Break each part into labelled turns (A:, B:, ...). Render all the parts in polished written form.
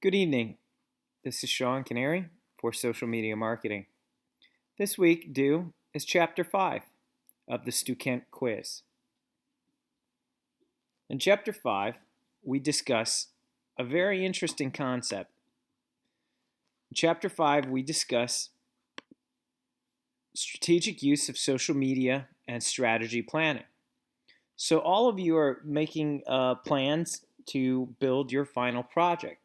A: Good evening. This is Sean Canary for Social Media Marketing. This week due is Chapter 5 of the Stu Kent quiz. In Chapter 5, we discuss a very interesting concept. In Chapter 5, we discuss strategic use of social media and strategy planning. So all of you are making plans to build your final project.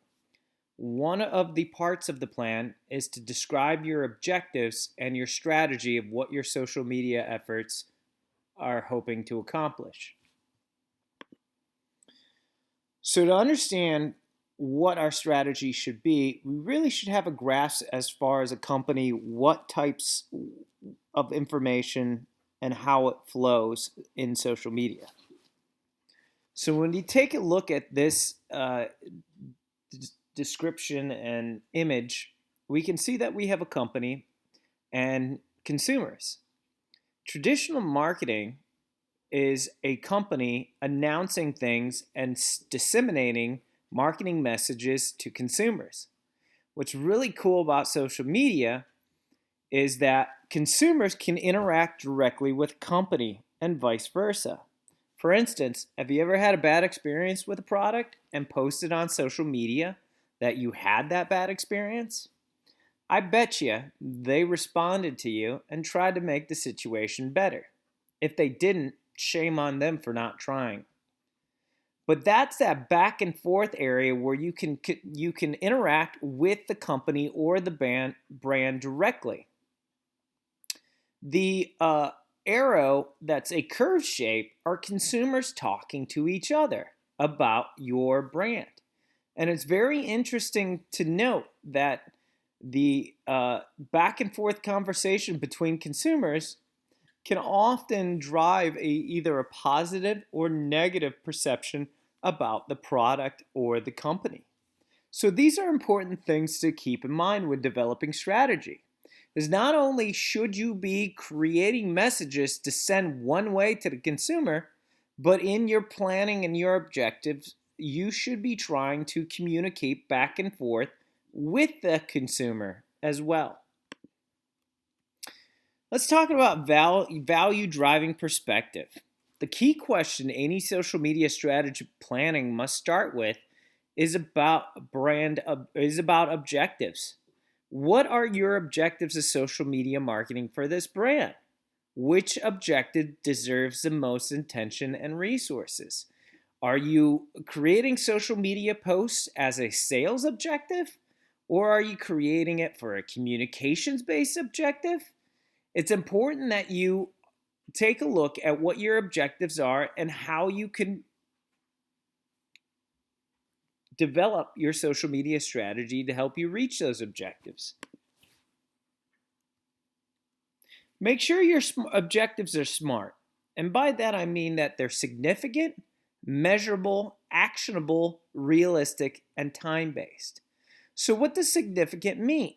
A: One of the parts of the plan is to describe your objectives and your strategy of what your social media efforts are hoping to accomplish. So to understand what our strategy should be, we really should have a grasp as far as a company, what types of information and how it flows in social media. So when you take a look at this description and image, we can see that we have a company and consumers. Traditional marketing is a company announcing things and disseminating marketing messages to consumers. What's really cool about social media is that consumers can interact directly with company and vice versa. For instance, have you ever had a bad experience with a product and posted on social media that you had that bad experience? I bet you they responded to you and tried to make the situation better. If they didn't, shame on them for not trying. But that's that back and forth area where you can interact with the company or the brand directly. The arrow that's a curved shape are consumers talking to each other about your brand. And it's very interesting to note that the back and forth conversation between consumers can often drive either a positive or negative perception about the product or the company. So these are important things to keep in mind when developing strategy. Is not only should you be creating messages to send one way to the consumer, but in your planning and your objectives, you should be trying to communicate back and forth with the consumer as well. Let's talk about value driving perspective. The key question any social media strategy planning must start with is about objectives. What are your objectives as social media marketing for this brand? Which objective deserves the most attention and resources? Are you creating social media posts as a sales objective? Or are you creating it for a communications-based objective? It's important that you take a look at what your objectives are and how you can develop your social media strategy to help you reach those objectives. Make sure your objectives are smart. And by that I mean that they're significant, measurable, actionable, realistic, and time-based. So what does significant mean?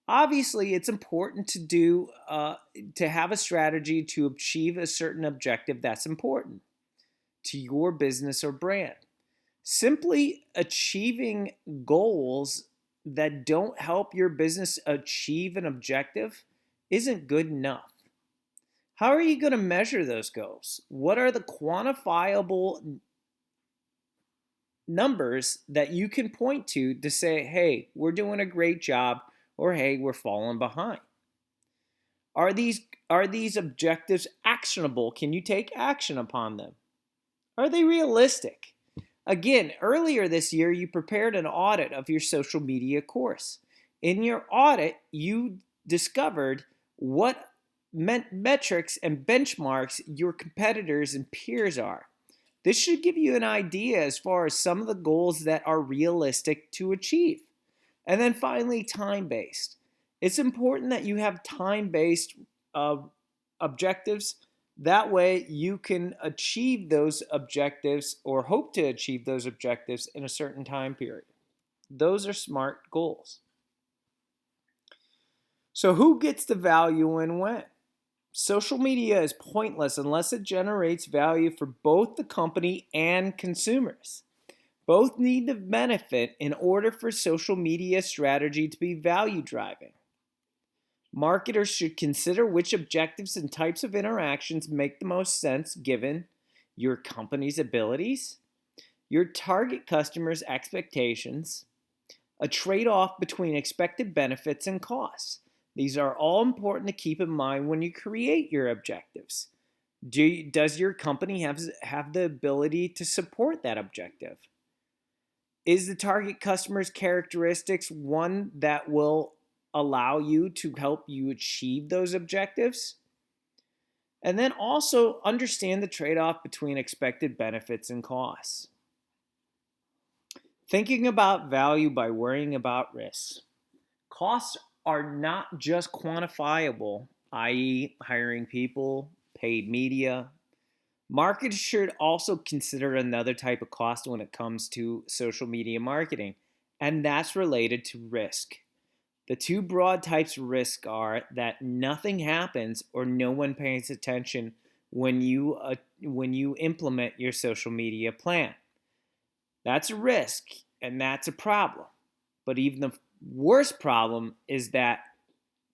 A: Obviously, it's important to have a strategy to achieve a certain objective that's important to your business or brand. Simply achieving goals that don't help your business achieve an objective isn't good enough. How are you going to measure those goals? What are the quantifiable numbers that you can point to say, hey, we're doing a great job, or hey, we're falling behind? Are these objectives actionable? Can you take action upon them? Are they realistic? Again, earlier this year, you prepared an audit of your social media course. In your audit, you discovered what metrics and benchmarks your competitors and peers are. This should give you an idea as far as some of the goals that are realistic to achieve. And then finally, time-based. It's important that you have time-based objectives. That way you can achieve those objectives or hope to achieve those objectives in a certain time period. Those are smart goals. So who gets the value and when? Social media is pointless unless it generates value for both the company and consumers. Both need to benefit in order for social media strategy to be value driving. Marketers should consider which objectives and types of interactions make the most sense given your company's abilities, your target customers' expectations, a trade-off between expected benefits and costs. These are all important to keep in mind when you create your objectives. Does your company have the ability to support that objective? Is the target customer's characteristics one that will allow you to help you achieve those objectives? And then also understand the trade-off between expected benefits and costs. Thinking about value by worrying about risks. Costs are not just quantifiable, i.e., hiring people, paid media. Marketers should also consider another type of cost when it comes to social media marketing, and that's related to risk. The two broad types of risk are that nothing happens or no one pays attention when you implement your social media plan. That's a risk, and that's a problem. But even the worst problem is that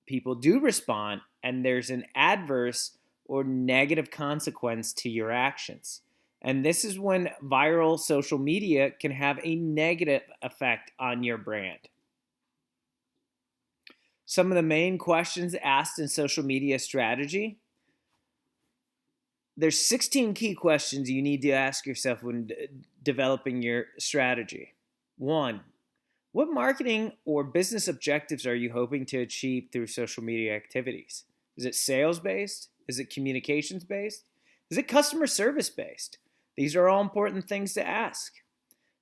A: people do respond, and there's an adverse or negative consequence to your actions. And this is when viral social media can have a negative effect on your brand. Some of the main questions asked in social media strategy. There's 16 key questions you need to ask yourself when developing your strategy. 1, what marketing or business objectives are you hoping to achieve through social media activities? Is it sales-based? Is it communications-based? Is it customer service-based? These are all important things to ask.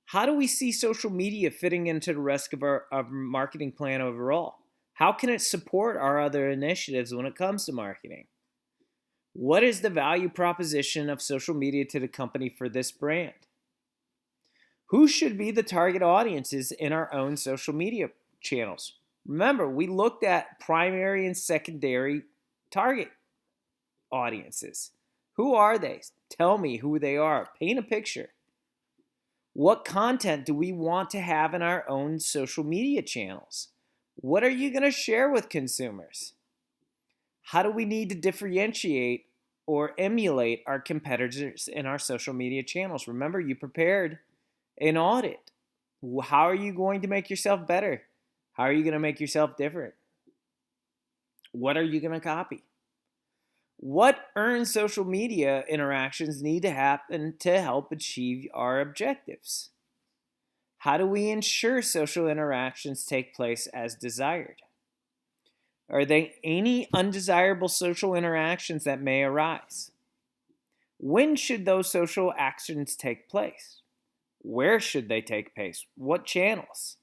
A: How do we see social media fitting into the rest of our marketing plan overall? How can it support our other initiatives when it comes to marketing? What is the value proposition of social media to the company for this brand? Who should be the target audiences in our own social media channels? Remember, we looked at primary and secondary target audiences. Who are they? Tell me who they are. Paint a picture. What content do we want to have in our own social media channels? What are you going to share with consumers? How do we need to differentiate or emulate our competitors in our social media channels? Remember, you prepared an audit. How are you going to make yourself better? How are you going to make yourself different? What are you going to copy? What earned social media interactions need to happen to help achieve our objectives? How do we ensure social interactions take place as desired? Are there any undesirable social interactions that may arise? When should those social actions take place? Where should they take place? What channels?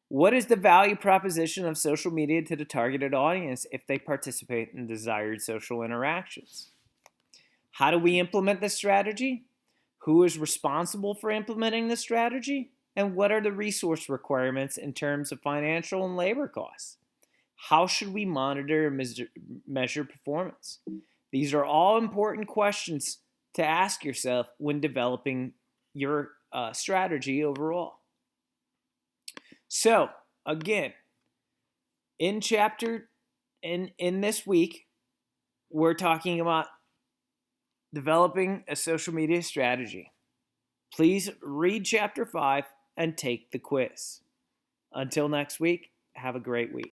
A: What is the value proposition of social media to the targeted audience if they participate in desired social interactions? How do we implement this strategy? Who is responsible for implementing this strategy? And what are the resource requirements in terms of financial and labor costs? How should we monitor and measure performance? These are all important questions to ask yourself when developing your strategy overall. So, again, in this week, we're talking about developing a social media strategy. Please read chapter 5 and take the quiz. Until next week, have a great week.